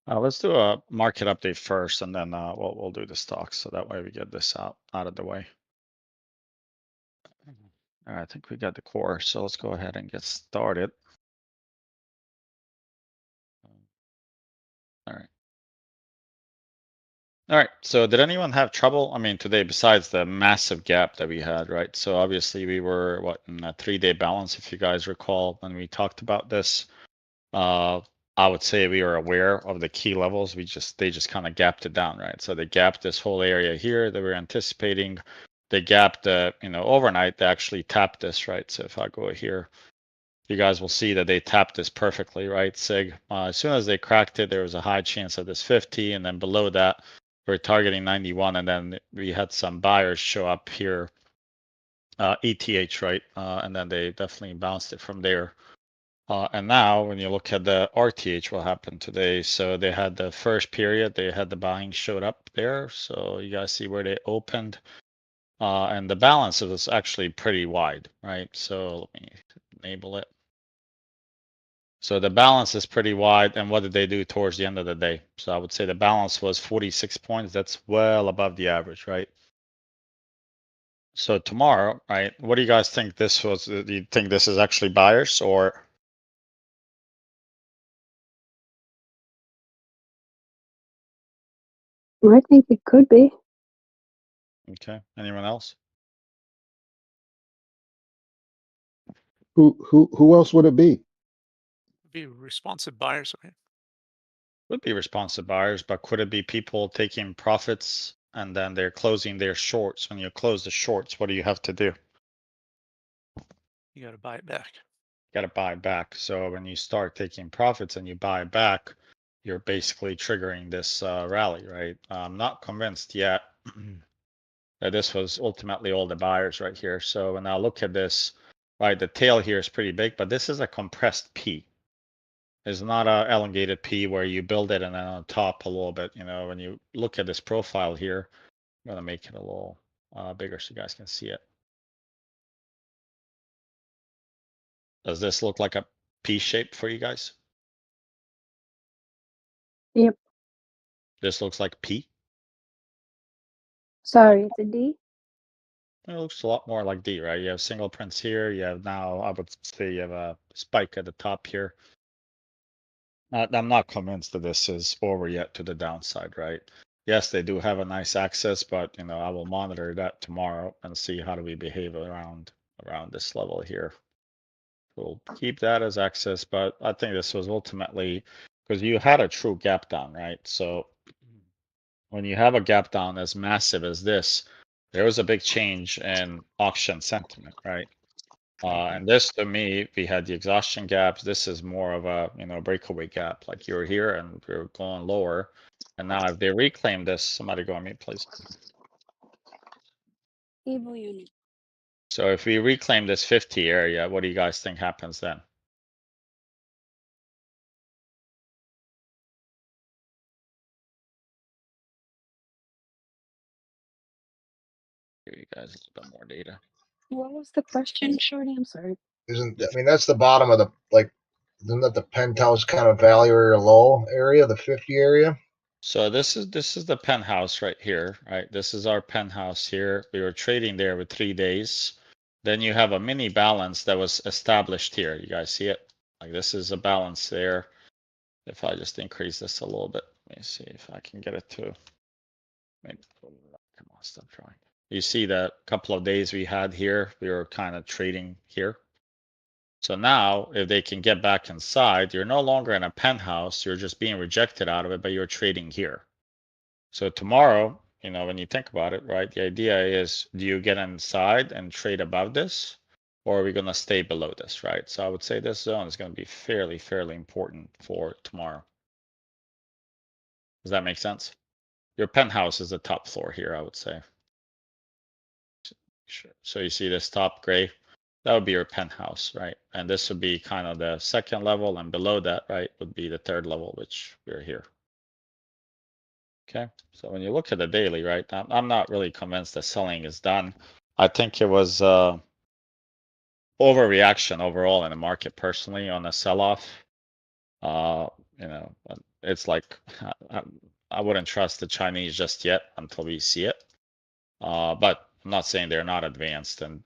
Let's do a market update first, and then we'll do the stocks, so that way we get this out of the way. All right, I think we got the core, so let's go ahead and get started. All right. All right, so did anyone have trouble? I mean, today, besides the massive gap that we had, right? So obviously we were, what, in a 3-day balance, if you guys recall, when we talked about this. I would say we were aware of the key levels. They just kind of gapped it down, right? So they gapped this whole area here that we're anticipating. They gapped, overnight. They actually tapped this, right? So if I go here, you guys will see that they tapped this perfectly, right? SIG. As soon as they cracked it, there was a high chance of this 50, and then below that, we're targeting 91, and then we had some buyers show up here, ETH, right? And then they definitely bounced it from there. And now when you look at the RTH, what happened today? So they had the first period, they had the buying showed up there. So you guys see where they opened. And the balance was actually pretty wide, right? So let me enable it. So the balance is pretty wide. And what did they do towards the end of the day? So I would say the balance was 46 points. That's well above the average, right? So tomorrow, right? What do you guys think this was? Do you think this is actually buyers or? I think it could be. Okay. Anyone else? Who else would it be? Be responsive buyers, right? Would be responsive buyers, but could it be people taking profits and then they're closing their shorts? When you close the shorts, what do you have to do? You got to buy it back. You got to buy back. So when you start taking profits and you buy back, you're basically triggering this rally, right? I'm not convinced yet that this was ultimately all the buyers right here. So when I look at this, right, the tail here is pretty big, but this is a compressed P. It's not a elongated P where you build it and then on top a little bit. When you look at this profile here, I'm gonna make it a little bigger so you guys can see it. Does this look like a P shape for you guys? Yep. This looks like P. Sorry, it's a D. It looks a lot more like D, right? You have single prints here. You have now, I would say you have a spike at the top here. I'm not convinced that this is over yet to the downside, right? Yes, they do have a nice access, but I will monitor that tomorrow and see how do we behave around this level here. We'll keep that as access, but I think this was ultimately because you had a true gap down, right? So when you have a gap down as massive as this, there was a big change in auction sentiment, right? And this, to me, we had the exhaustion gaps. This is more of a breakaway gap. Like you're here and you're going lower, and now if they reclaim this, somebody go on mute, please. Evil unit. So if we reclaim this 50 area, what do you guys think happens then? Give you guys a little bit more data. What was the question, Shorty? I'm sorry. That's the bottom of isn't that the penthouse kind of value or low area, the 50 area? So this is the penthouse right here, right? This is our penthouse here. We were trading there with 3 days. Then you have a mini balance that was established here. You guys see it? Like this is a balance there. If I just increase this a little bit, let me see if I can get it to. Maybe, come on, stop trying. You see that couple of days we had here, we were kind of trading here. So now, if they can get back inside, you're no longer in a penthouse. You're just being rejected out of it, but you're trading here. So tomorrow, when you think about it, right, the idea is, do you get inside and trade above this, or are we going to stay below this, right? So I would say this zone is going to be fairly important for tomorrow. Does that make sense? Your penthouse is the top floor here, I would say. So you see this top gray, that would be your penthouse, right? And this would be kind of the second level, and below that, right, would be the third level, which we're here. Okay, so when you look at the daily, right, I'm not really convinced that selling is done. I think it was overreaction overall in the market personally on the sell-off. it's like I wouldn't trust the Chinese just yet until we see it. But I'm not saying they're not advanced and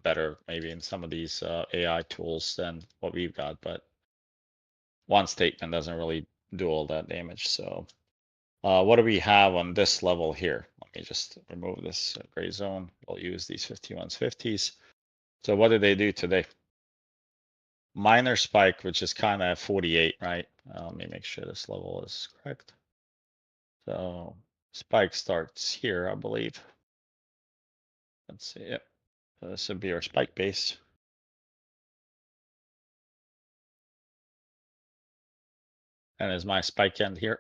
better maybe in some of these AI tools than what we've got, but one statement doesn't really do all that damage. So what do we have on this level here? Let me just remove this gray zone. We'll use these 51s, 50s. So what did they do today? Minor spike, which is kind of 48, right? Let me make sure this level is correct. So spike starts here, I believe. Let's see it. So this would be our spike base. And is my spike end here?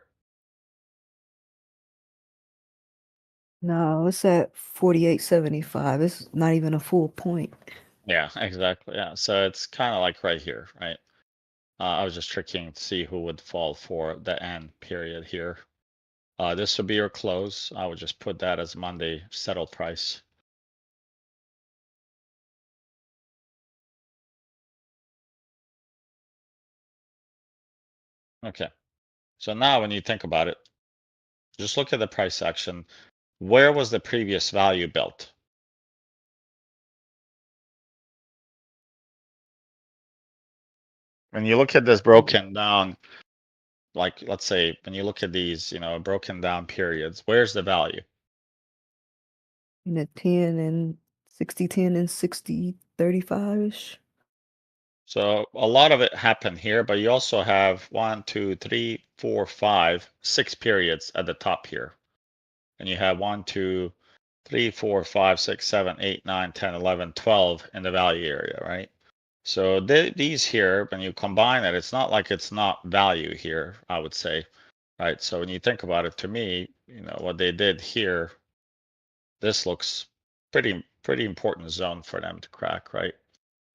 No, it's at 48.75. It's not even a full point. Yeah, exactly. Yeah, so it's kind of like right here, right? I was just tricking to see who would fall for the end period here. This would be your close. I would just put that as Monday settle price. Okay. So now when you think about it, just look at the price action. Where was the previous value built? When you look at this broken down, like let's say when you look at these, broken down periods, where's the value? In the 10 and 60, 10 and 60, 35-ish. So a lot of it happened here, but you also have 1, 2, 3, 4, 5, 6 periods at the top here. And you have 1, 2, 3, 4, 5, 6, 7, 8, 9, 10, 11, 12 in the value area, right? So these here, when you combine it, it's not like it's not value here, I would say, right? So when you think about it, to me, what they did here, this looks pretty important zone for them to crack, right?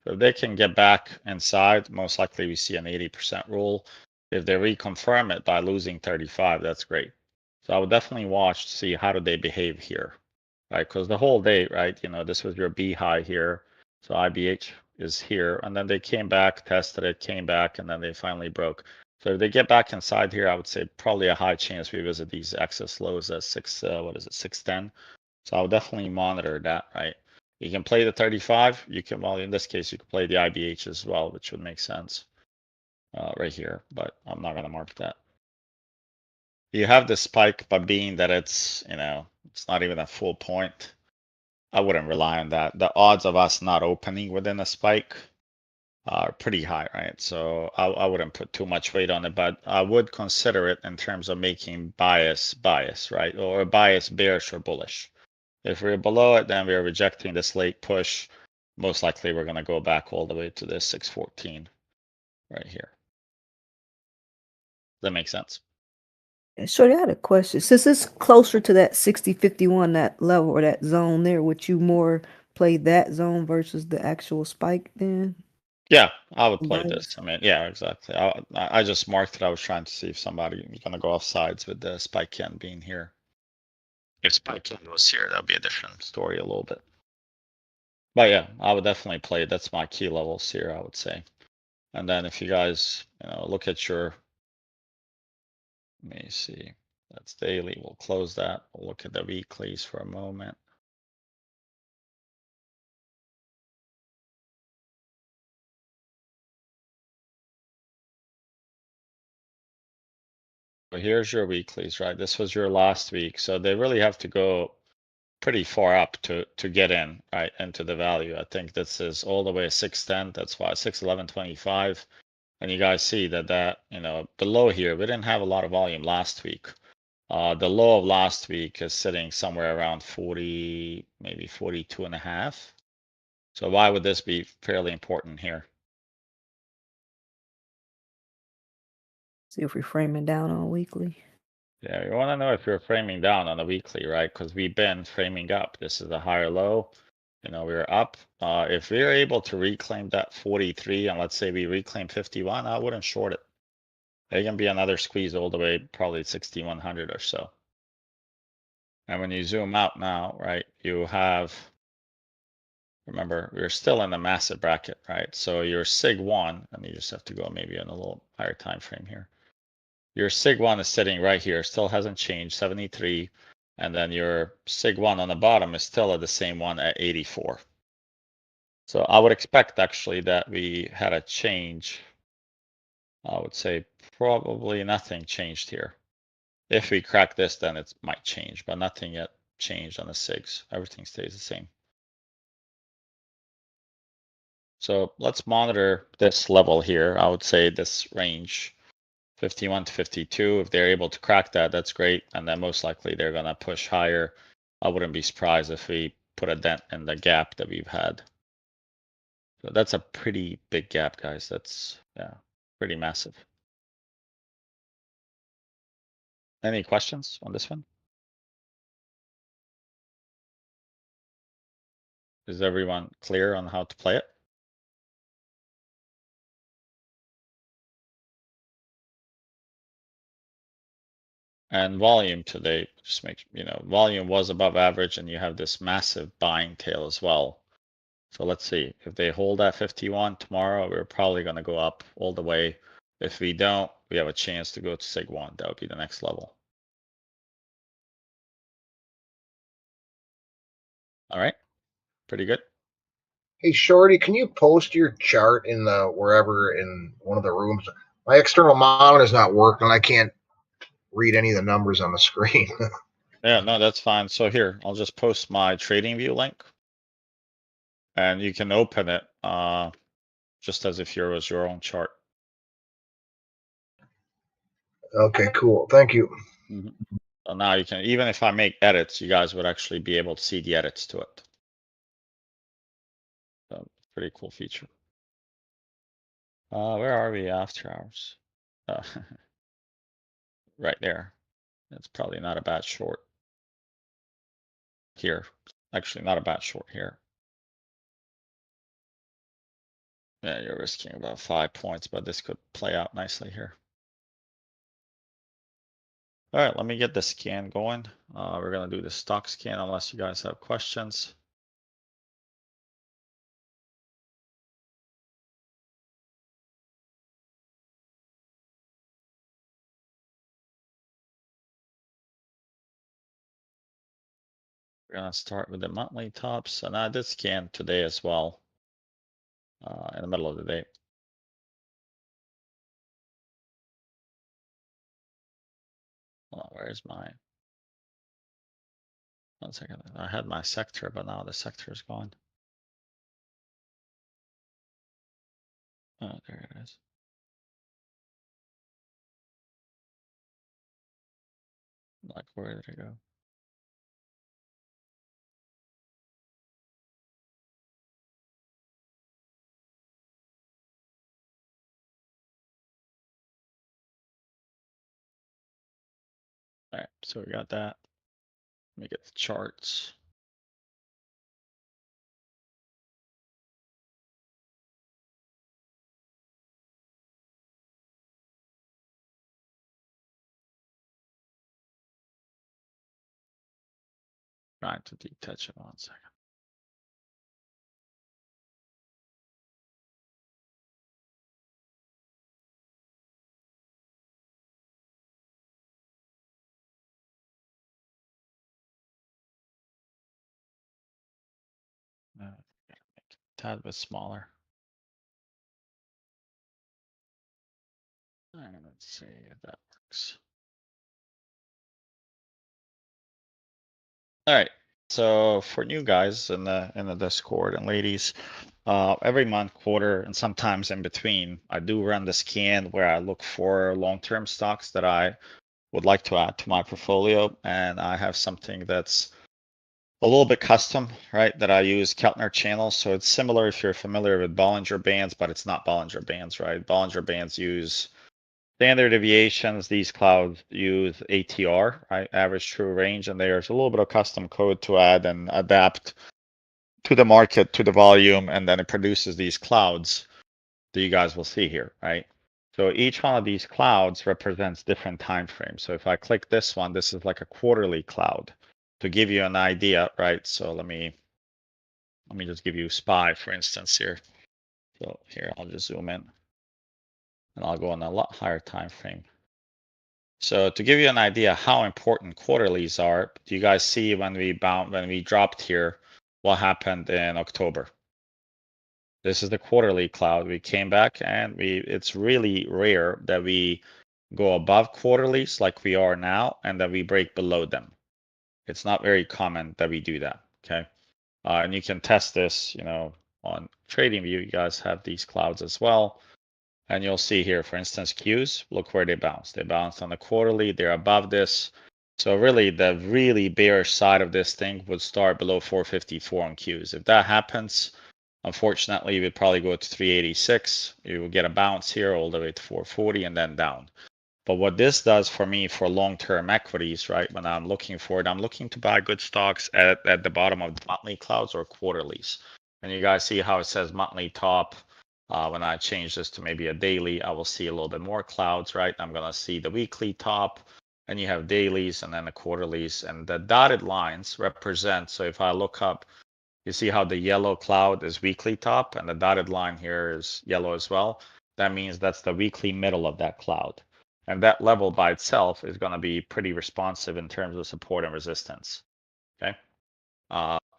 So if they can get back inside, most likely we see an 80% rule. If they reconfirm it by losing 35, that's great. So I would definitely watch to see how do they behave here, right? Because the whole day, right, this was your B high here. So IBH is here, and then they came back, tested it, came back, and then they finally broke. So if they get back inside here, I would say probably a high chance we visit these excess lows at 610. So I'll definitely monitor that, right? You can play the 35. You can, well, in this case, you can play the IBH as well, which would make sense right here, but I'm not going to mark that. You have the spike, but being that it's, it's not even a full point, I wouldn't rely on that. The odds of us not opening within a spike are pretty high, right? So I wouldn't put too much weight on it, but I would consider it in terms of making bias, right? Or bias bearish or bullish. If we're below it, then we're rejecting this late push. Most likely we're going to go back all the way to this 614 right here. Does that make sense? Shorty, I had a question. Since it's closer to that 60-51, that level or that zone there, would you more play that zone versus the actual spike then? Yeah, I would play Bias. this. I mean, yeah, exactly. I just marked it. I was trying to see if somebody was going to go off sides with the spike end being here. If spike end was here, that would be a different story a little bit. But yeah, I would definitely play it. That's my key levels here, I would say. And then if you guys, look at your, let me see, that's daily. We'll close that. We'll look at the weeklies for a moment. So here's your weeklies, right? This was your last week. So they really have to go pretty far up to get in, right, into the value. I think this is all the way 610. That's why 611.25. And you guys see that the low here, we didn't have a lot of volume last week. The low of last week is sitting somewhere around 40, maybe 42.5. So why would this be fairly important here? See if we're framing down on weekly. Yeah, you want to know if you're framing down on a weekly, right? Because we've been framing up. This is a higher low. We're up. If we're able to reclaim that 43, and let's say we reclaim 51, I wouldn't short it. There can be another squeeze all the way, probably 6100 or so. And when you zoom out now, right, you have, remember, we're still in the massive bracket, right? So your SIG 1, and you just have to go maybe on a little higher time frame here. Your SIG1 is sitting right here, still hasn't changed, 73. And then your SIG1 on the bottom is still at the same one at 84. So I would expect actually that we had a change. I would say probably nothing changed here. If we crack this, then it might change, but nothing yet changed on the SIGs. Everything stays the same. So let's monitor this level here. I would say this range, 51 to 52. If they're able to crack that, that's great. And then most likely they're going to push higher. I wouldn't be surprised if we put a dent in the gap that we've had. So that's a pretty big gap, guys. That's, yeah, pretty massive. Any questions on this one? Is everyone clear on how to play it? And volume today, just make, volume was above average and you have this massive buying tail as well. So let's see, if they hold at 51 tomorrow, we're probably going to go up all the way. If we don't, we have a chance to go to SIG1. That would be the next level. All right, pretty good. Hey, Shorty, can you post your chart in the wherever in one of the rooms? My external monitor is not working. I can't read any of the numbers on the screen. Yeah, no, that's fine. So here, I'll just post my trading view link. And you can open it just as if it was your own chart. Okay, cool. Thank you. So now you can, even if I make edits, you guys would actually be able to see the edits to it. So pretty cool feature. Where are we after hours? Right there. It's probably not a bad short. Here. Actually, not a bad short here. Yeah, you're risking about 5 points, but this could play out nicely here. All right, let me get the scan going. We're going to do the stock scan unless you guys have questions. We're going to start with the monthly tops, and I did scan today as well, in the middle of the day. Hold on, where's my, 1 second, I had my sector, but now the sector is gone. Oh, there it is. Like, where did it go? All right, so we got that. Let me get the charts. Trying to detach it 1 second. Gotta make it a tad bit smaller. And let's see if that works. All right. So for new guys in the Discord and ladies, every month, quarter, and sometimes in between, I do run the scan where I look for long-term stocks that I would like to add to my portfolio, and I have something that's a little bit custom, right? That I use Keltner channels. So it's similar if you're familiar with Bollinger Bands, but it's not Bollinger Bands, right? Bollinger Bands use standard deviations. These clouds use ATR, right? Average true range, and there's a little bit of custom code to add and adapt to the market, to the volume, and then it produces these clouds that you guys will see here, right? So each one of these clouds represents different time frames. So if I click this one, this is like a quarterly cloud to give you an idea, right? So let me just give you SPY, for instance, here. So here, I'll just zoom in and I'll go on a lot higher time frame. So to give you an idea how important quarterlies are, do you guys see when we dropped here, what happened in October? This is the quarterly cloud. We came back and it's really rare that we go above quarterlies like we are now and that we break below them. It's not very common that we do that, okay? And you can test this, on TradingView. You guys have these clouds as well. And you'll see here, for instance, Qs, look where they bounce. They bounced on the quarterly, they're above this. So really, the really bearish side of this thing would start below 454 on Qs. If that happens, unfortunately, we'd probably go to 386. You will get a bounce here all the way to 440 and then down. But what this does for me for long-term equities, right? When I'm looking for it, I'm looking to buy good stocks at the bottom of the monthly clouds or quarterlies. And you guys see how it says monthly top. When I change this to maybe a daily, I will see a little bit more clouds, right? I'm gonna see the weekly top, and you have dailies and then the quarterlies, and the dotted lines represent. So if I look up, you see how the yellow cloud is weekly top, and the dotted line here is yellow as well. That means that's the weekly middle of that cloud. And that level by itself is going to be pretty responsive in terms of support and resistance. Okay.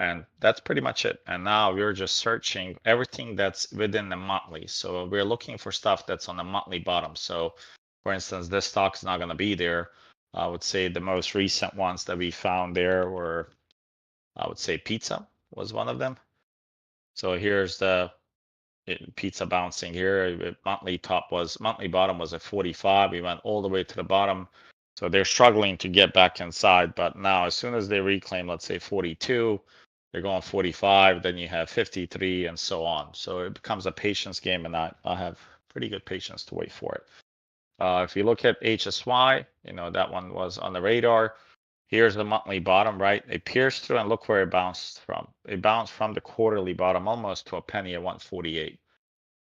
And that's pretty much it. And now we're just searching everything that's within the monthly. So we're looking for stuff that's on the monthly bottom. So for instance, this stock is not going to be there. I would say the most recent ones that we found there were, I would say pizza was one of them. So here's the pizza bouncing here. Monthly bottom was at 45. We went all the way to the bottom. So they're struggling to get back inside. But now as soon as they reclaim, let's say 42, they're going 45, then you have 53 and so on. So it becomes a patience game, and I have pretty good patience to wait for it. If you look at HSY, that one was on the radar. Here's the monthly bottom, right? It pierced through, and look where it bounced from. It bounced from the quarterly bottom almost to a penny at 148.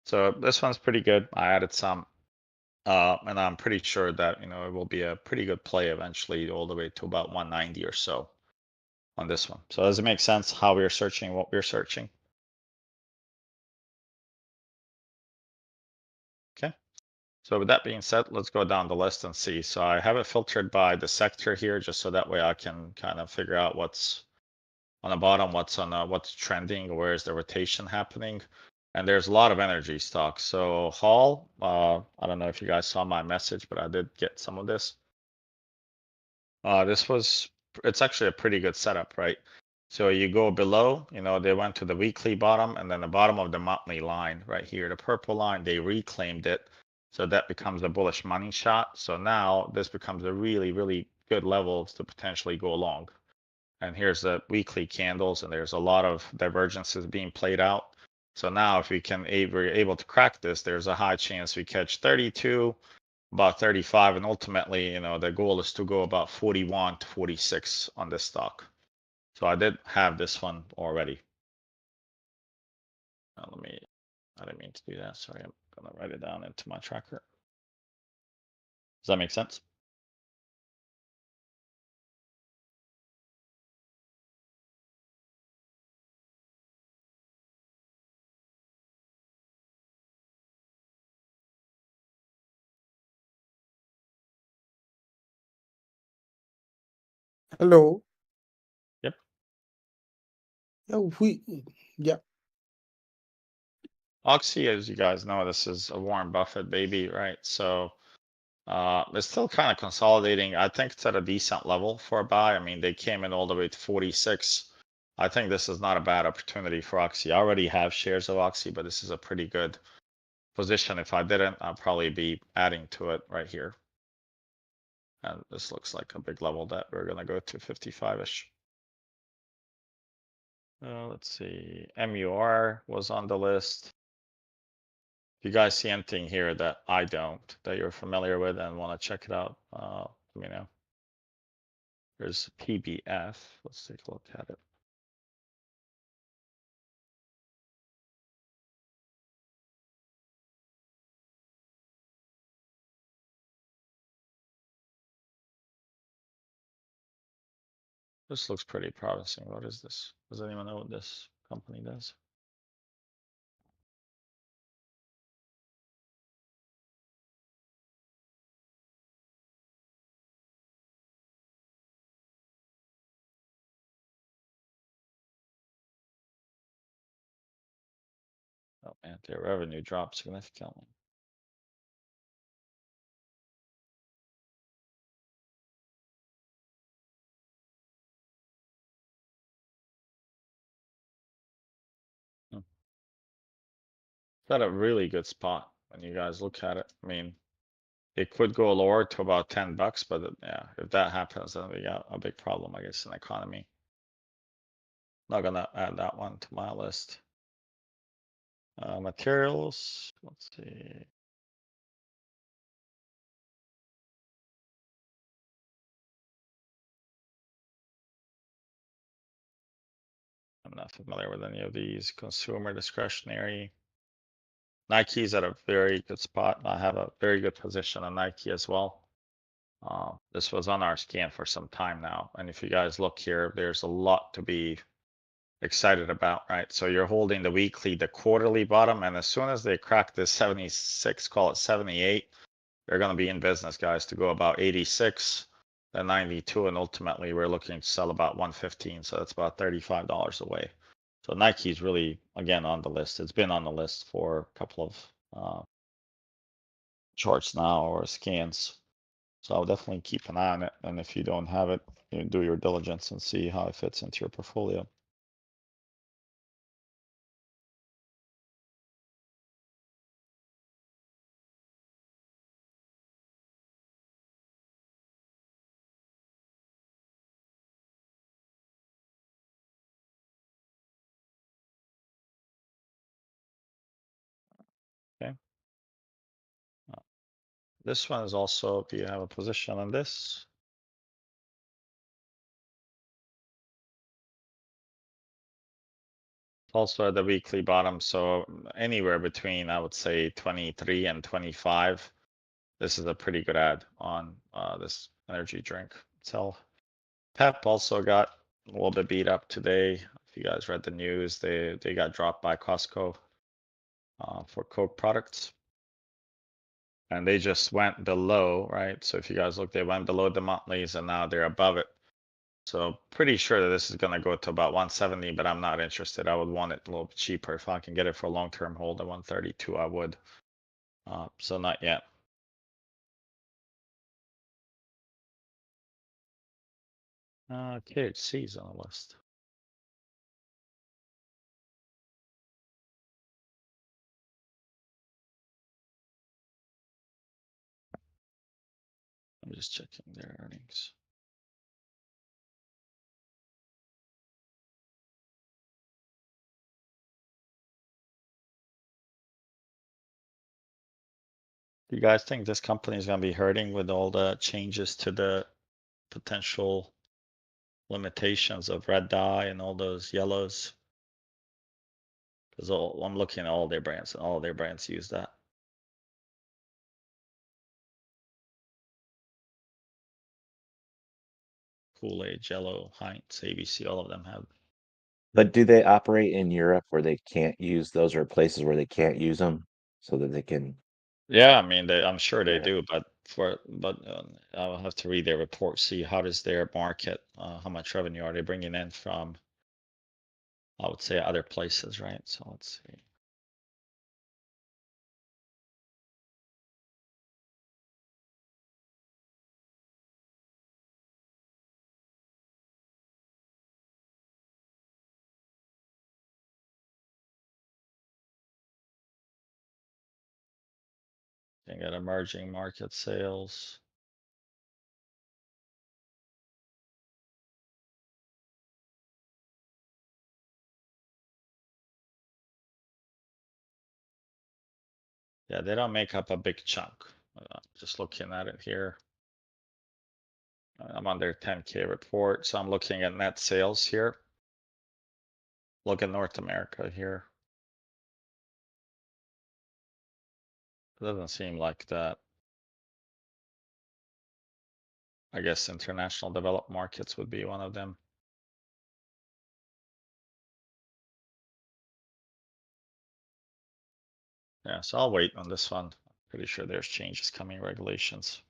So this one's pretty good. I added some, and I'm pretty sure that it will be a pretty good play eventually, all the way to about 190 or so on this one. So does it make sense how we're searching what we're searching? Okay. So with that being said, let's go down the list and see. So I have it filtered by the sector here, just so that way I can kind of figure out what's on the bottom, what's trending, where is the rotation happening. And there's a lot of energy stocks. So Hall, I don't know if you guys saw my message, but I did get some of this. It's actually a pretty good setup, right? So you go below, they went to the weekly bottom, and then the bottom of the monthly line right here, the purple line, they reclaimed it. So that becomes a bullish money shot. So now this becomes a really, really good level to potentially go long. And here's the weekly candles, and there's a lot of divergences being played out. So now if we're able to crack this, there's a high chance we catch 32, about 35, and ultimately, the goal is to go about 41 to 46 on this stock. So I did have this one already. I didn't mean to do that. Sorry, I'm gonna write it down into my tracker. Does that make sense? Hello. Yep. Yeah. Oxy, as you guys know, this is a Warren Buffett baby, right? So it's still kind of consolidating. I think it's at a decent level for a buy. I mean, they came in all the way to 46. I think this is not a bad opportunity for Oxy. I already have shares of Oxy, but this is a pretty good position. If I didn't, I'd probably be adding to it right here. And this looks like a big level that we're gonna go to 55-ish. Let's see, MUR was on the list. If you guys see anything here that I don't, that you're familiar with and want to check it out, let me know. There's PBF. Let's take a look at it. This looks pretty promising. What is this? Does anyone know what this company does? And their revenue dropped significantly. It's at a really good spot when you guys look at it. I mean, it could go lower to about $10, but yeah, if that happens, then we got a big problem, I guess, in the economy. Not gonna add that one to my list. Materials, let's see. I'm not familiar with any of these. Consumer discretionary. Nike's at a very good spot. I have a very good position on Nike as well. This was on our scan for some time now. And if you guys look here, there's a lot to be excited about, right? So you're holding the weekly, the quarterly bottom, and as soon as they crack this 76, call it 78, they're going to be in business, guys, to go about 86, then 92, and ultimately we're looking to sell about 115. So that's about $35 away. So Nike's really, again, on the list. It's been on the list for a couple of charts now or scans. So I'll definitely keep an eye on it. And if you don't have it, you do your diligence and see how it fits into your portfolio. Okay. This one is also, do you have a position on this? Also at the weekly bottom, so anywhere between, I would say, 23 and 25. This is a pretty good ad on this energy drink itself. Pep also got a little bit beat up today. If you guys read the news, they got dropped by Costco for Coke products. And they just went below, right? So if you guys look, they went below the monthlies and now they're above it. So pretty sure that this is going to go to about 170, but I'm not interested. I would want it a little bit cheaper. If I can get it for a long-term hold at 132, I would. So not yet. KHC's on the list. I'm just checking their earnings. Do you guys think this company is going to be hurting with all the changes to the potential limitations of red dye and all those yellows? Because I'm looking at all their brands and all their brands use that. Kool-Aid, Jello, Heinz, ABC, all of them have. But do they operate in Europe where they can't use those, or places where they can't use them so that they can? Yeah, I mean, I'm sure they Yeah. do, but I'll have to read their report, see how does their market, how much revenue are they bringing in from, I would say, other places, right? So let's see. Can get emerging market sales. Yeah, they don't make up a big chunk. Just looking at it here. I'm on their 10K report, so I'm looking at net sales here. Look at North America here. It doesn't seem like that. I guess international developed markets would be one of them. Yeah, so I'll wait on this one. Pretty sure there's changes coming, regulations.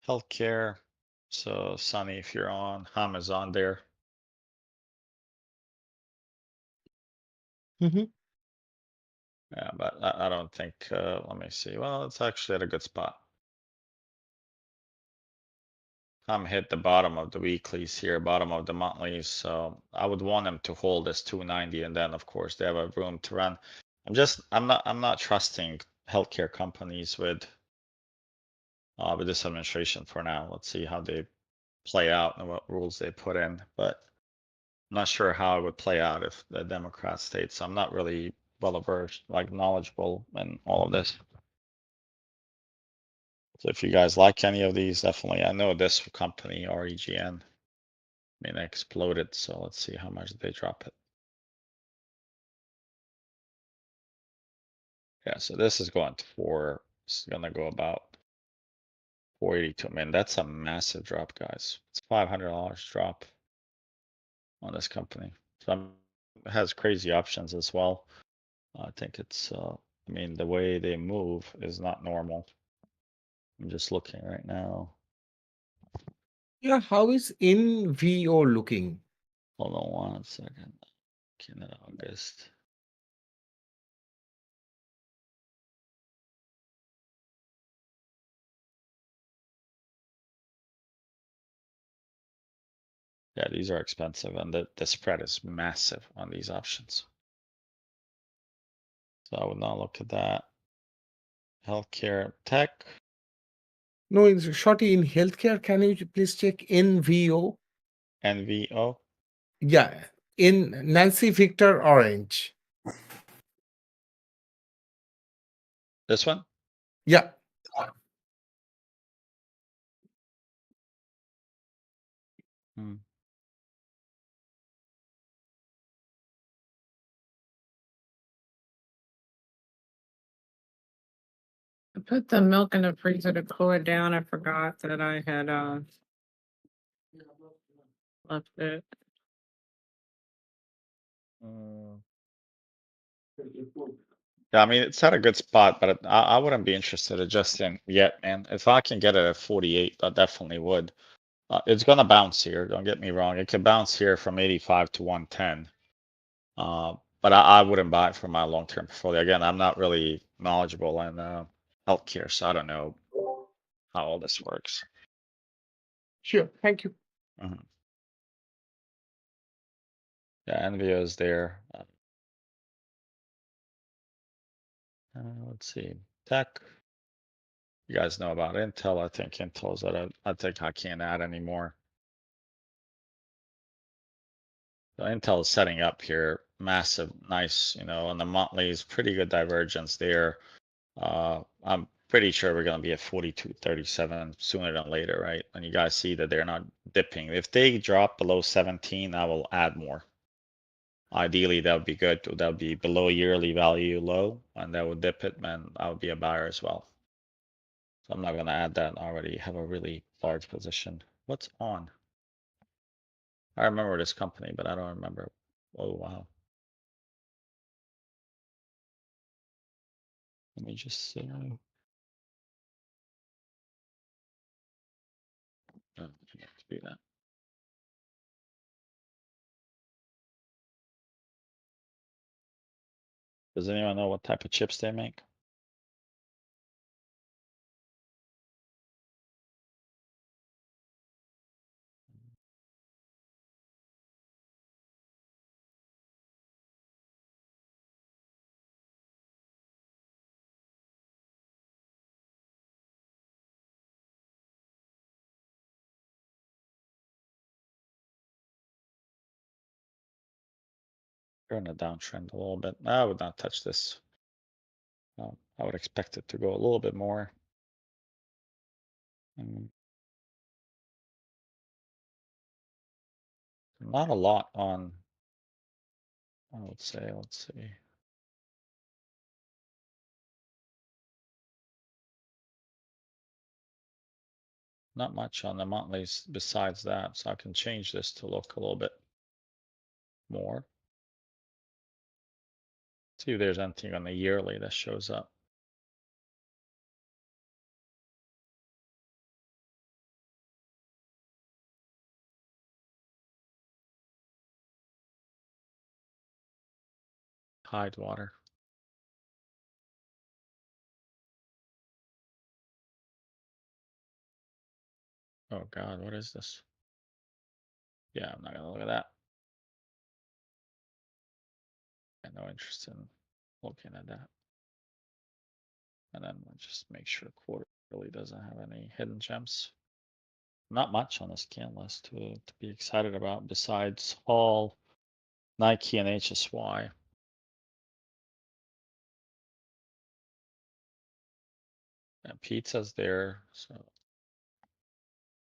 Healthcare. So Sunny, if you're on, Ham is on there. Mhm. Yeah, but I don't think, let me see. Well, it's actually at a good spot. I'm hit the bottom of the weeklies here, bottom of the monthlies, so I would want them to hold this 290, and then of course they have a room to run. I'm not trusting healthcare companies with this administration for now. Let's see how they play out and what rules they put in, but I'm not sure how it would play out if the Democrat stayed. So I'm not really well versed, like knowledgeable in all of this. So if you guys like any of these, definitely. I know this company, REGN, I mean, exploded. So let's see how much they drop it. Yeah, so this is going to it's gonna go about 482. Man, that's a massive drop, guys. It's $500 drop on this company. So it has crazy options as well. I think it's, I mean, the way they move is not normal. I'm just looking right now. Yeah, how is NVO looking? Hold on 1 second. Canada, August. Yeah, these are expensive, and the spread is massive on these options. So I would not look at that. Healthcare tech. No, it's Shorty in healthcare. Can you please check NVO? NVO. Yeah, in Nancy Victor Orange. This one? Yeah. Hmm. I put the milk in the freezer to cool it down. I forgot that I had left it. Yeah, I mean, it's at a good spot, but I wouldn't be interested in adjusting yet, man. If I can get it at 48, I definitely would. It's gonna bounce here, don't get me wrong. It could bounce here from 85 to 110. But I wouldn't buy it for my long-term portfolio. Again, I'm not really knowledgeable in healthcare, so I don't know how all this works. Sure. Thank you. Mhm. Yeah, NVIDIA is there. Let's see. Tech. You guys know about Intel. I think Intel's I think I can't add anymore. So Intel is setting up here, massive, nice, on the monthlies, pretty good divergence there. I'm pretty sure we're going to be at 42.37 sooner than later, right? And you guys see that they're not dipping. If they drop below 17, I will add more. Ideally, that would be good. That would be below yearly value low, and that would dip it, and I would be a buyer as well. So I'm not going to add that. I already have a really large position. What's on? I remember this company, but I don't remember. Oh, wow. Let me just see. Do that. Does anyone know what type of chips they make? They're in a downtrend a little bit. I would not touch this. I would expect it to go a little bit more. Not a lot on, I would say, let's see. Not much on the monthlies besides that, so I can change this to look a little bit more. See if there's anything on the yearly that shows up. Tidewater. Oh God, what is this? Yeah, I'm not gonna look at that. I have no interest in looking at that. And then we'll just make sure quarterly doesn't have any hidden gems. Not much on the scan list to be excited about besides Hall, Nike, and HSY. And pizza's there, so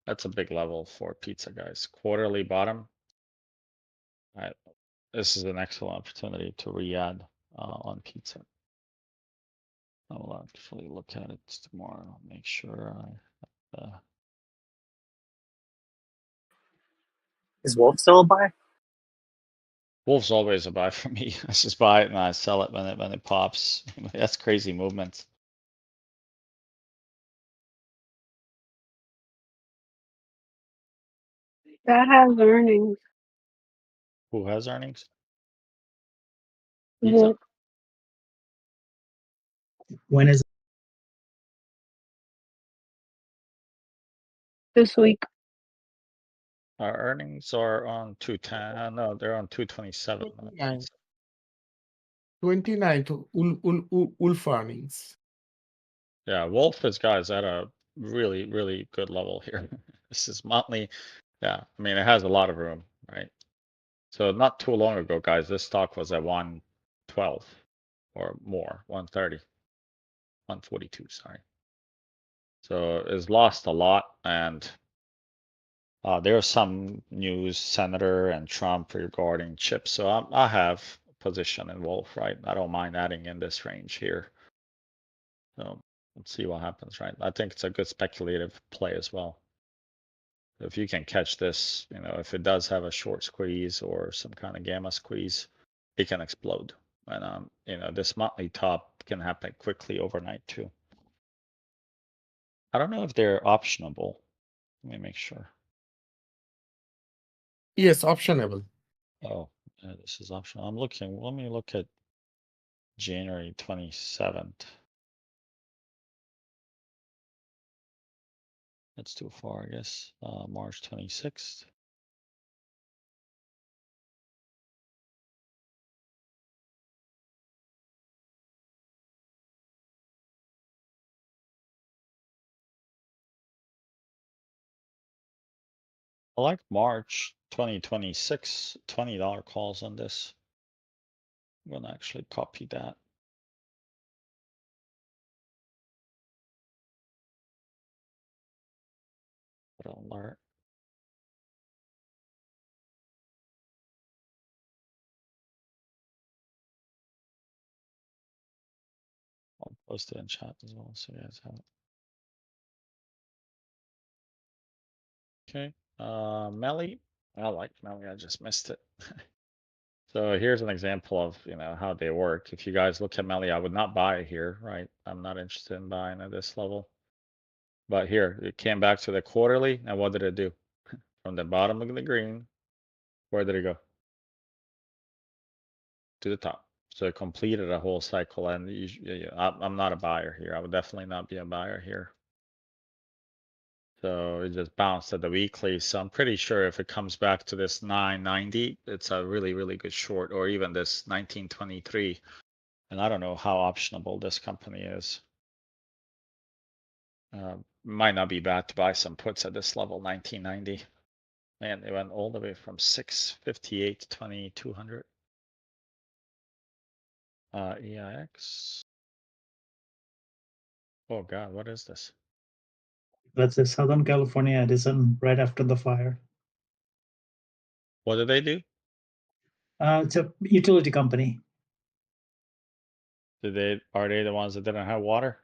that's a big level for pizza, guys. Quarterly bottom. This is an excellent opportunity to re-add on pizza. I will actually look at it tomorrow. Make sure I. Is Wolf still a buy? Wolf's always a buy for me. I just buy it and I sell it when it pops. That's crazy movement. That has earnings. Who has earnings? Pizza. Wolf. When is This week. Our earnings are on 210. No, they're on 227. 29th, Wolf earnings. Yeah, Wolf is guys at a really, really good level here. This is monthly. Yeah, I mean it has a lot of room, right? So not too long ago, guys, this stock was at 112 or more, 130, 142, sorry. So it's lost a lot, and there's some news, Senator and Trump regarding chips. So I have a position in Wolf, right? I don't mind adding in this range here. So let's see what happens, right? I think it's a good speculative play as well. If you can catch this, you know, if it does have a short squeeze or some kind of gamma squeeze, it can explode. And you know, this monthly top can happen quickly overnight too. I don't know if they're optionable. Let me make sure. Yes, optionable. Oh, yeah, this is optional. I'm looking. Let me look at January 27th. That's too far, I guess. March 26th. I like March 2026, $20 calls on this. I'm gonna actually copy that. Put an alert. I'll post it in chat as well, so you guys have it. Okay, Melly. I like Melly. I just missed it. So here's an example of, you know, how they work. If you guys look at Melly, I would not buy here, right? I'm not interested in buying at this level. But here, it came back to the quarterly, and what did it do? From the bottom of the green, where did it go? To the top. So it completed a whole cycle, and I'm not a buyer here. I would definitely not be a buyer here. So it just bounced at the weekly. So I'm pretty sure if it comes back to this 990, it's a really, really good short, or even this 1923. And I don't know how optionable this company is. Might not be bad to buy some puts at this level, 1990. Man, they went all the way from 658 to 2200. EIX. Oh God, what is this? That's a Southern California Edison right after the fire. What do they do? It's a utility company. Are they the ones that didn't have water?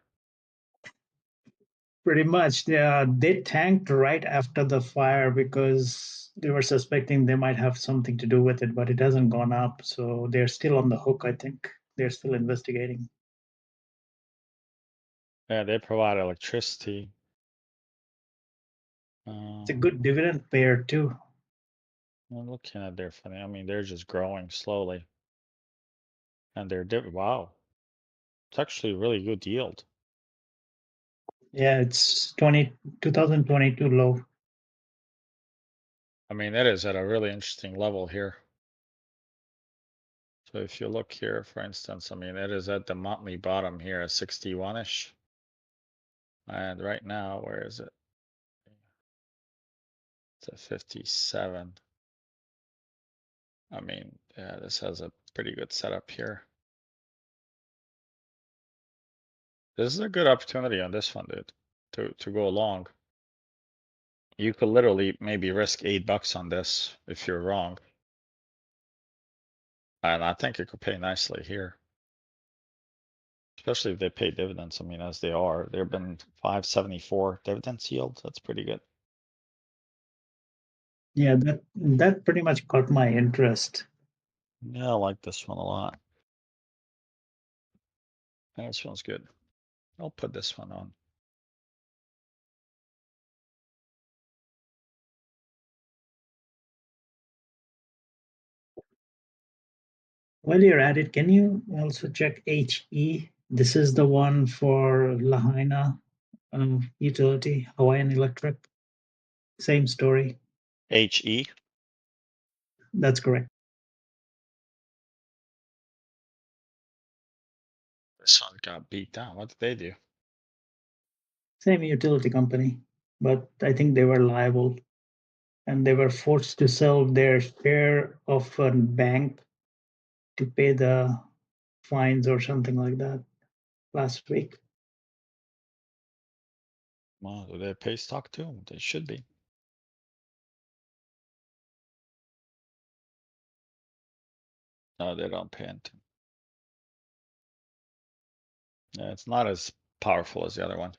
Pretty much. They tanked right after the fire because they were suspecting they might have something to do with it, but it hasn't gone up. So they're still on the hook, I think. They're still investigating. Yeah, they provide electricity. It's a good dividend payer too. I'm looking at their funding. I mean, they're just growing slowly. And they're wow. It's actually a really good yield. Yeah, it's 2022 low. I mean, it is at a really interesting level here. So if you look here, for instance, I mean, it is at the monthly bottom here at 61-ish. And right now, where is it? It's at 57. I mean, yeah, this has a pretty good setup here. This is a good opportunity on this one, dude, to go long. You could literally maybe risk $8 on this if you're wrong. And I think it could pay nicely here. Especially if they pay dividends. I mean, as they are, they've been 5.74 dividends yield. That's pretty good. Yeah, that pretty much caught my interest. Yeah, I like this one a lot. Yeah, this one's good. I'll put this one on. While you're at it, can you also check HE? This is the one for Lahaina utility, Hawaiian Electric. Same story. HE. That's correct. This one got beat down. What did they do? Same utility company, but I think they were liable and they were forced to sell their share of a bank to pay the fines or something like that last week. Well, do they pay stock too? They should be. No, they don't pay anything. Yeah, it's not as powerful as the other one.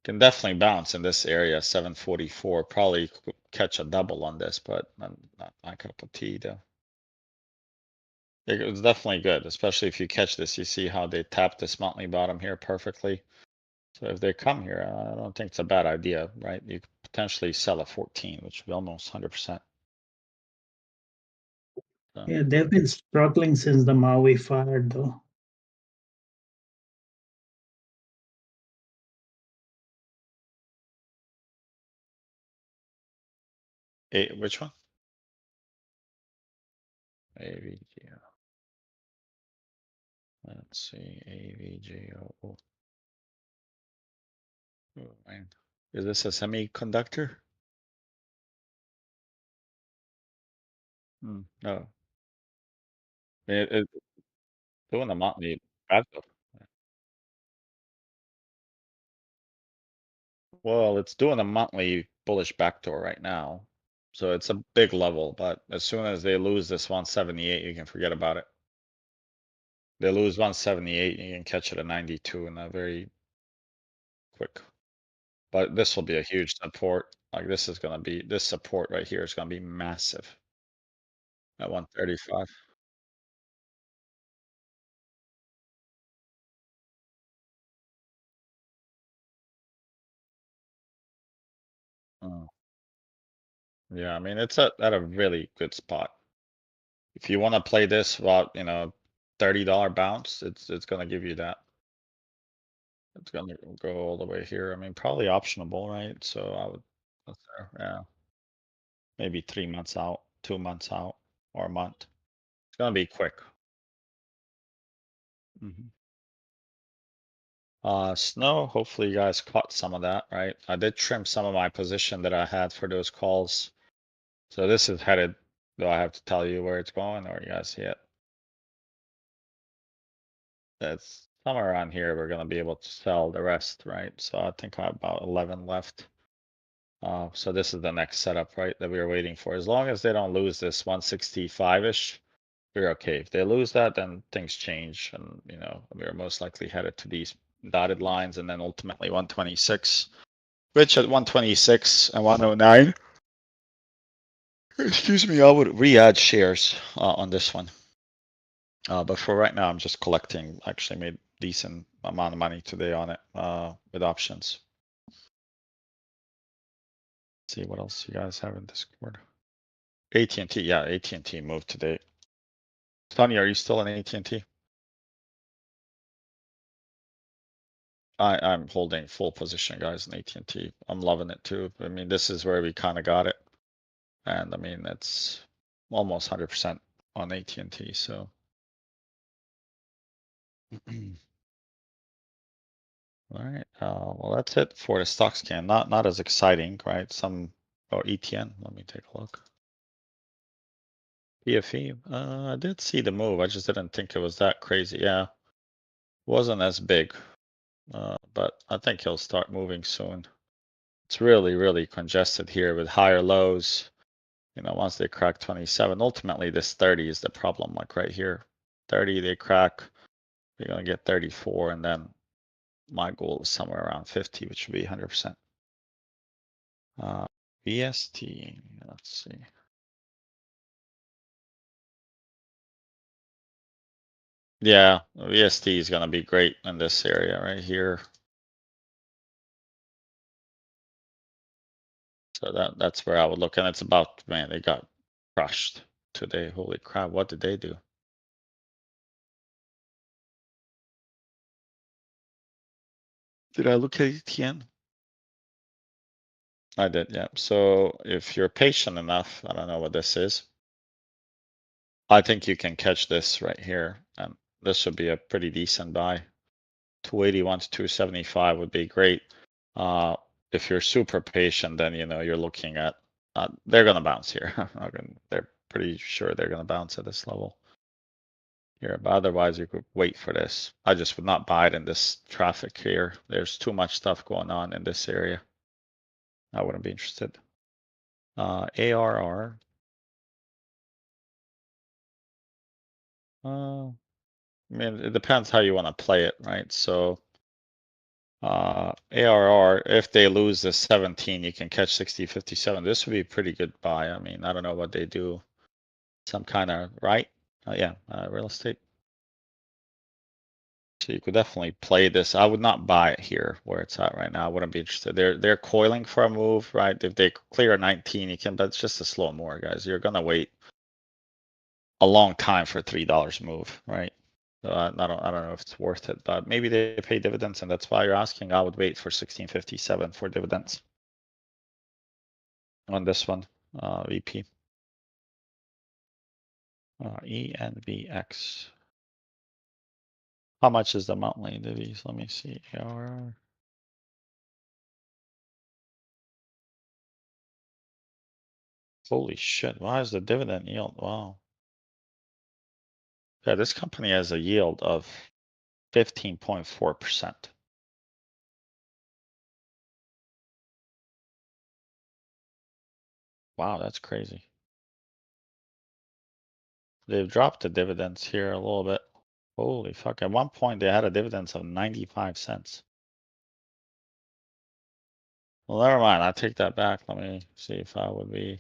Can definitely bounce in this area, 744. Probably could catch a double on this, but not my cup of tea though. It was definitely good, especially if you catch this. You see how they tap this monthly bottom here perfectly. So if they come here, I don't think it's a bad idea, right? You could potentially sell a 14, which would be almost 100%. So, Yeah, they've been struggling since the Maui fire, though. which one? AVGO. Let's see, AVGO. Oh, man. Is this a semiconductor? No. It's doing a monthly bad stuff. Well, it's doing a monthly bullish backdoor right now. So it's a big level, but as soon as they lose this 178, you can forget about it. They lose 178, you can catch it at 92 in a very quick. But this will be a huge support. Like this support right here is gonna be massive at 135. Oh. Yeah, I mean it's at a really good spot. If you want to play this about, $30 bounce, it's gonna give you that. It's gonna go all the way here. I mean, probably optionable, right? So I would, yeah, maybe 3 months out, 2 months out, or a month. It's gonna be quick. Snow, hopefully you guys caught some of that, right? I did trim some of my position that I had for those calls. So this is headed, do I have to tell you where it's going or you guys see it? It's somewhere around here. We're gonna be able to sell the rest, right? So I think I have about 11 left. So this is the next setup, right, that we were waiting for. As long as they don't lose this 165-ish, we're okay. If they lose that, then things change, and we're most likely headed to these dotted lines, and then ultimately 126. Which at 126 and 109, excuse me, I would re-add shares on this one. But for right now, I'm just collecting. Actually, made decent amount of money today on it with options. Let's see what else you guys have in Discord. AT&T, yeah, AT&T moved today. Tony, are you still in AT&T? I'm holding full position, guys, in AT&T. I'm loving it too. I mean, this is where we kind of got it. And I mean, it's almost 100% on AT&T, so. All right, well, that's it for the stock scan. Not as exciting, right? ETN, let me take a look. PFE, I did see the move. I just didn't think it was that crazy. Yeah, wasn't as big, but I think he'll start moving soon. It's really, really congested here with higher lows. You know, once they crack 27, ultimately this 30 is the problem, like right here. 30, they crack, you're gonna get 34, and then my goal is somewhere around 50, which would be 100%. VST, let's see. Yeah, VST is gonna be great in this area right here. So that's where I would look, and it's about, man, they got crushed today. Holy crap, what did they do? Did I look at ETN? I did, yeah. So if you're patient enough, I don't know what this is. I think you can catch this right here, and this would be a pretty decent buy. 281 to 275 would be great. If you're super patient, then you know you're looking at they're gonna bounce here. They're pretty sure they're gonna bounce at this level here, but otherwise you could wait for this. I just would not buy it in this traffic here. There's too much stuff going on in this area. I wouldn't be interested. ARR. I mean, it depends how you want to play it, right? So ARR, if they lose the 17, you can catch 60, 57. This would be a pretty good buy. I mean, I don't know what they do. Some kind of, right? Yeah, real estate. So you could definitely play this. I would not buy it here where it's at right now. I wouldn't be interested. They're coiling for a move, right? If they clear 19, you can, but it's just a slow more, guys. You're gonna wait a long time for $3 move, right? So I don't know if it's worth it, but maybe they pay dividends, and that's why you're asking. I would wait for 1657 for dividends on this one, VP. ENVX. How much is the monthly divvies? Let me see. ARR. Holy shit, why is the dividend yield? Wow. Yeah, this company has a yield of 15.4%. Wow, that's crazy. They've dropped the dividends here a little bit. Holy fuck, at one point they had a dividends of 95 cents. Well, never mind, I take that back. Let me see if I would be.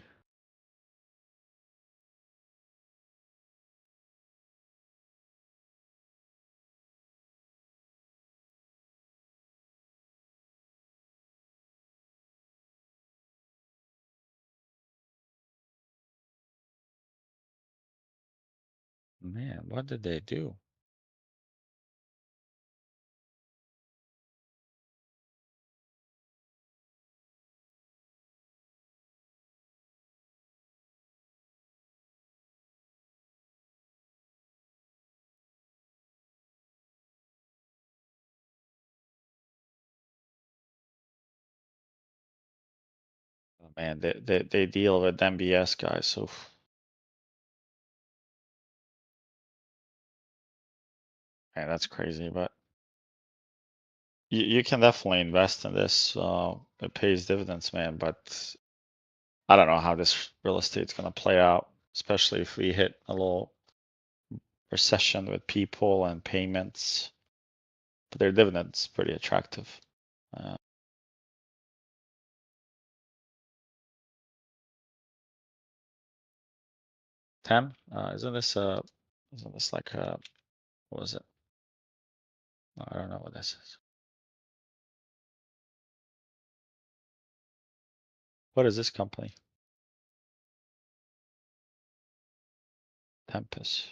Man, what did they do? Oh, man, they deal with MBS guys, so. Man, that's crazy, but you can definitely invest in this. It pays dividends, man, but I don't know how this real estate's gonna play out, especially if we hit a little recession with people and payments. But their dividends pretty attractive. 10? Isn't this like what was it? I don't know what this is. What is this company? Tempest.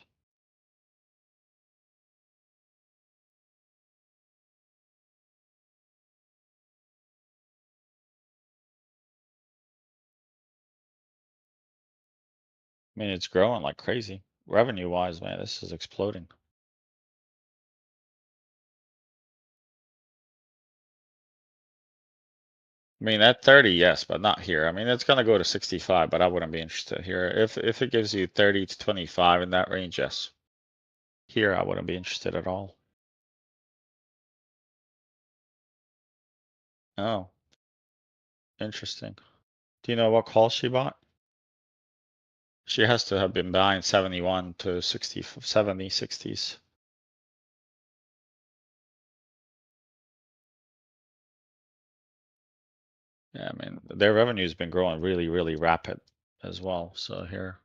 mean, it's growing like crazy. Revenue-wise, man, this is exploding. I mean, at 30, yes, but not here. I mean, it's gonna go to 65, but I wouldn't be interested here. If it gives you 30 to 25 in that range, yes. Here, I wouldn't be interested at all. Oh, interesting. Do you know what call she bought? She has to have been buying 71 to 60, 70, 60s. Yeah, I mean, their revenue has been growing really, really rapid as well. So here.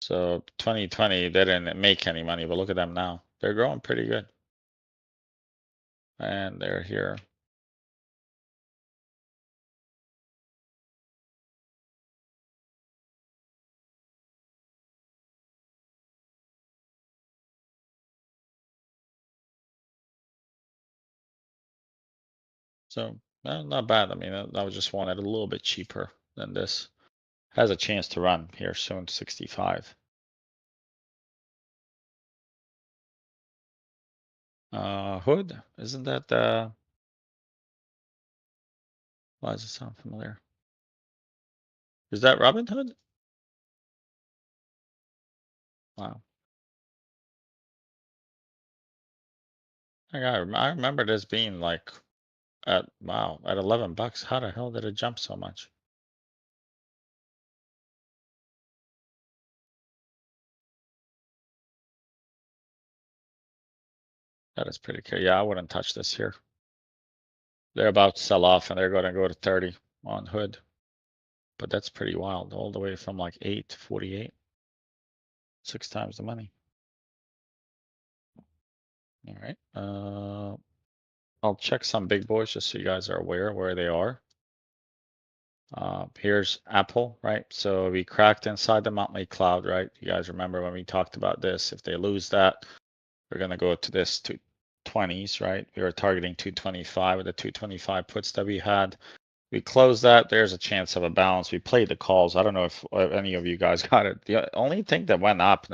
So 2020, they didn't make any money, but look at them now. They're growing pretty good. And they're here. So not bad. I mean, I just wanted a little bit cheaper than this. Has a chance to run here soon, 65. Hood, isn't that why does it sound familiar? Is that Robin Hood? Wow. I remember this being like at 11 bucks. How the hell did it jump so much? That is pretty cool. Yeah, I wouldn't touch this here. They're about to sell off and they're going to go to 30 on Hood. But that's pretty wild, all the way from like 8 to 48. 6 times the money. All right. I'll check some big boys just so you guys are aware where they are. Here's Apple, right? So we cracked inside the monthly cloud, right? You guys remember when we talked about this? If they lose that, we're going to go to this 220s, right? We were targeting 225 with the 225 puts that we had. We closed that. There's a chance of a bounce. We played the calls. I don't know if any of you guys got it. The only thing that went up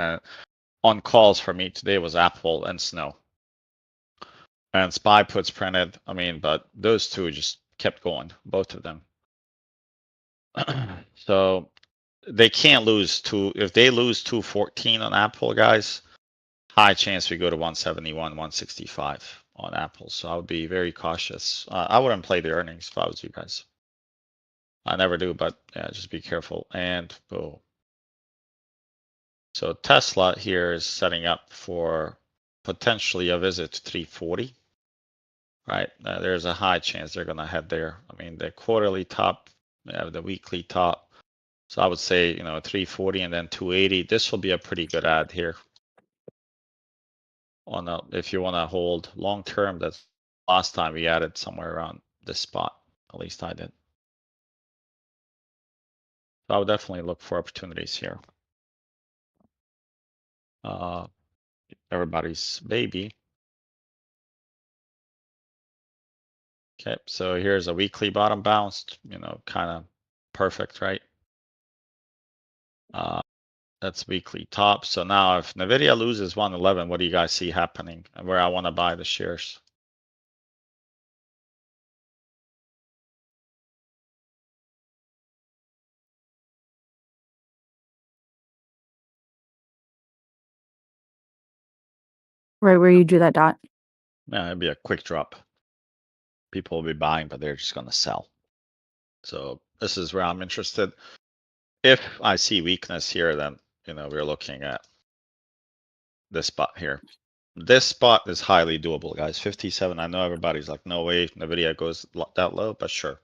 on calls for me today was Apple and Snow. And SPY puts printed. I mean, but those two just kept going, both of them. So they can't lose if they lose 214 on Apple, guys, high chance we go to 171, 165 on Apple. So I would be very cautious. I wouldn't play the earnings if I was you guys. I never do, but yeah, just be careful. And boom. So Tesla here is setting up for potentially a visit to 340. Right, there's a high chance they're gonna head there. I mean, the quarterly top, the weekly top. So I would say, 340 and then 280. This will be a pretty good ad here. If you want to hold long term, that's last time we added somewhere around this spot. At least I did. So I would definitely look for opportunities here. Everybody's baby. Okay, so here's a weekly bottom bounced, kind of perfect, right? That's weekly top. So now if NVIDIA loses 111, what do you guys see happening and where I want to buy the shares? Right where you drew that dot. Yeah, it'd be a quick drop. People will be buying, but they're just going to sell. So this is where I'm interested. If I see weakness here, then, we're looking at this spot here. This spot is highly doable, guys. 57. I know everybody's like, no way, NVIDIA goes that low, but sure.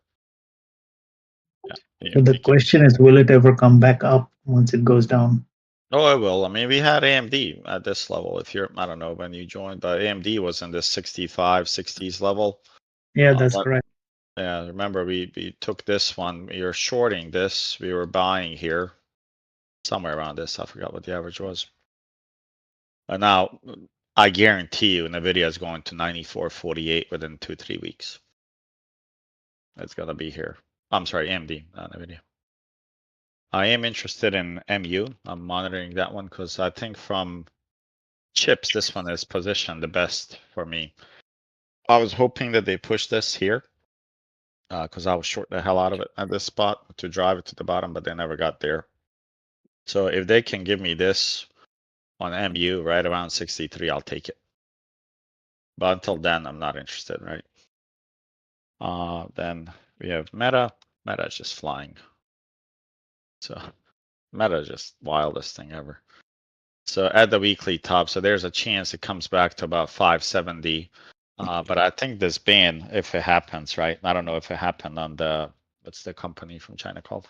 Yeah, So the question is, will it ever come back up once it goes down? Oh, it will. I mean, we had AMD at this level. I don't know when you joined, but AMD was in this 65, 60s level. Yeah, that's correct. Yeah, remember we took this one. We were shorting this. We were buying here, somewhere around this. I forgot what the average was. And now I guarantee you, NVIDIA is going to 94.48 within 2-3 weeks. It's gonna be here. I'm sorry, AMD, not NVIDIA. I am interested in MU. I'm monitoring that one because I think from chips, this one is positioned the best for me. I was hoping that they push this here because I was short the hell out of it at this spot to drive it to the bottom, but they never got there. So if they can give me this on MU right around 63, I'll take it. But until then, I'm not interested, right? Then we have Meta. Meta is just flying. So Meta is just wildest thing ever. So at the weekly top, so there's a chance it comes back to about 570. But I think this ban, if it happens, right? I don't know if it happened on the, what's the company from China called?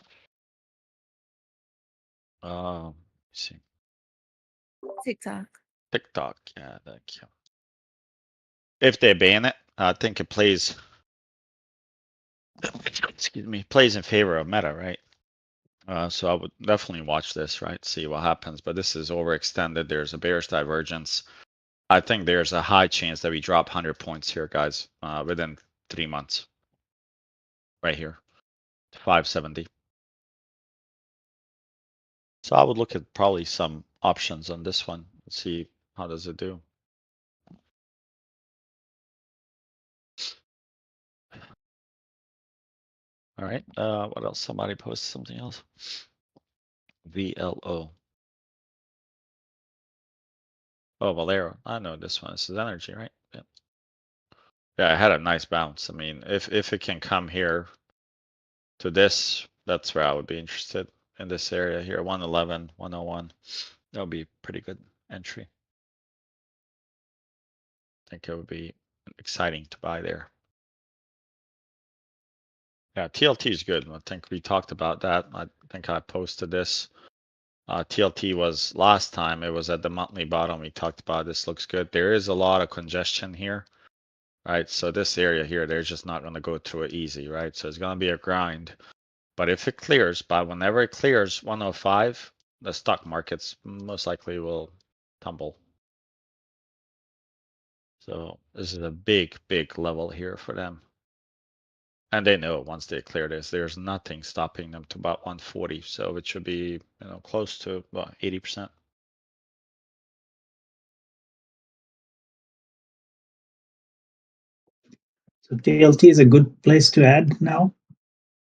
Let's see. TikTok. TikTok, yeah, if they ban it, I think it plays, excuse me, plays in favor of Meta, right? So I would definitely watch this, right? See what happens. But this is overextended. There's a bearish divergence. I think there's a high chance that we drop 100 points here, guys, within 3 months. Right here, 570. So I would look at probably some options on this one. Let's see how does it do. All right. What else? Somebody posted something else. VLO. Oh, Valero. I know this one. This is energy, right? Yeah. Yeah, I had a nice bounce. I mean, if it can come here to this, that's where I would be interested in this area here. 111, 101. That would be pretty good entry. I think it would be exciting to buy there. Yeah, TLT is good. I think we talked about that. I think I posted this. TLT was last time, it was at the monthly bottom. We talked about this looks good. There is a lot of congestion here, right? So this area here, they're just not going to go through it easy, right? So it's going to be a grind. But if it clears, but whenever it clears 105, the stock markets most likely will tumble. So this is a big, big level here for them. And they know once they clear this, there's nothing stopping them to about 140. So it should be, close to about 80%. So TLT is a good place to add now.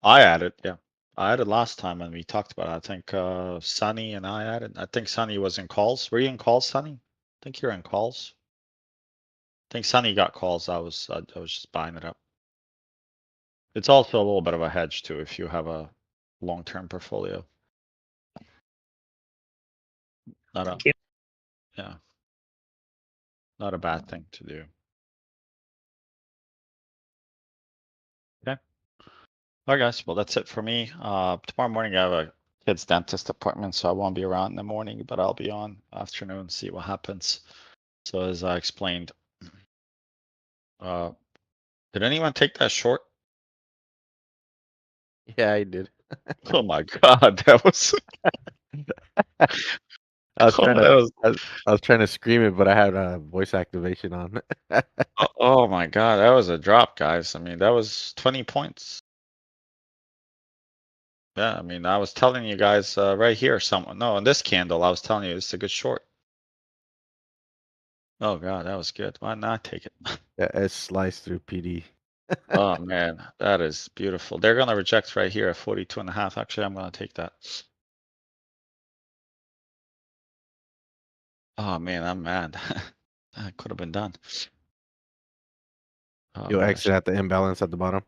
I added, yeah. I added last time when we talked about it. I think Sunny and I added. I think Sunny was in calls. Were you in calls, Sunny? I think you're in calls. I think Sunny got calls. I was just buying it up. It's also a little bit of a hedge too if you have a long-term portfolio. Not a, Thank you. yeah, not a bad thing to do. Okay. All right, guys. Well, that's it for me. Tomorrow morning I have a kid's dentist appointment, so I won't be around in the morning, but I'll be on afternoon, see what happens. So as I explained, did anyone take that short? Yeah, I did. Oh my god, that was I was trying that to was I was trying to scream it, but I had voice activation on. oh my god, that was a drop, guys. I mean, that was 20 points. Yeah, I mean, I was telling you guys right here, someone. No, on this candle, I was telling you it's a good short. Oh god, that was good. Why not take it? Yeah, it sliced through PD. Oh man, that is beautiful. They're gonna reject right here at 42.5. Actually, I'm gonna take that. Oh man, I'm mad. That could have been done. Oh, You'll man, exit at the imbalance at the bottom.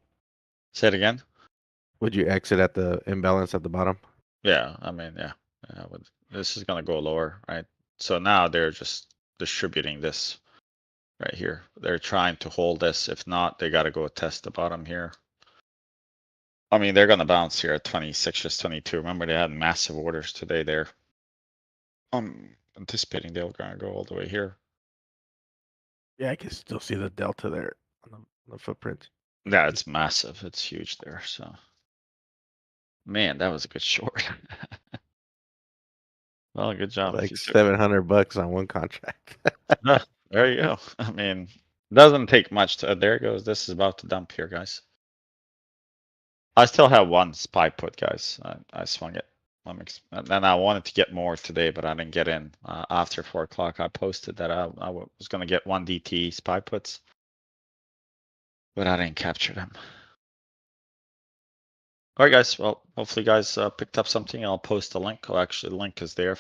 say it again. Would you exit at the imbalance at the bottom? Yeah, I mean, yeah. This is gonna go lower, right? So now they're just distributing this right here. They're trying to hold this. If not, they gotta go test the bottom here. I mean, they're gonna bounce here at 26, just 22. Remember, they had massive orders today there. I'm anticipating they're gonna go all the way here. Yeah, I can still see the delta there on the footprint. Yeah, it's massive. It's huge there. So, man, that was a good short. Well, good job. if Like you took- $700 on one contract. Ah, there you go. I mean, doesn't take much to. There it goes. This is about to dump here, guys. I still have one spy put, guys. I swung it And I wanted to get more today, but I didn't get in. After 4 o'clock, I posted that I was going to get 1 DT spy puts, but I didn't capture them. All right, guys. Well, hopefully you guys picked up something. I'll post a link. Oh, actually, the link is there.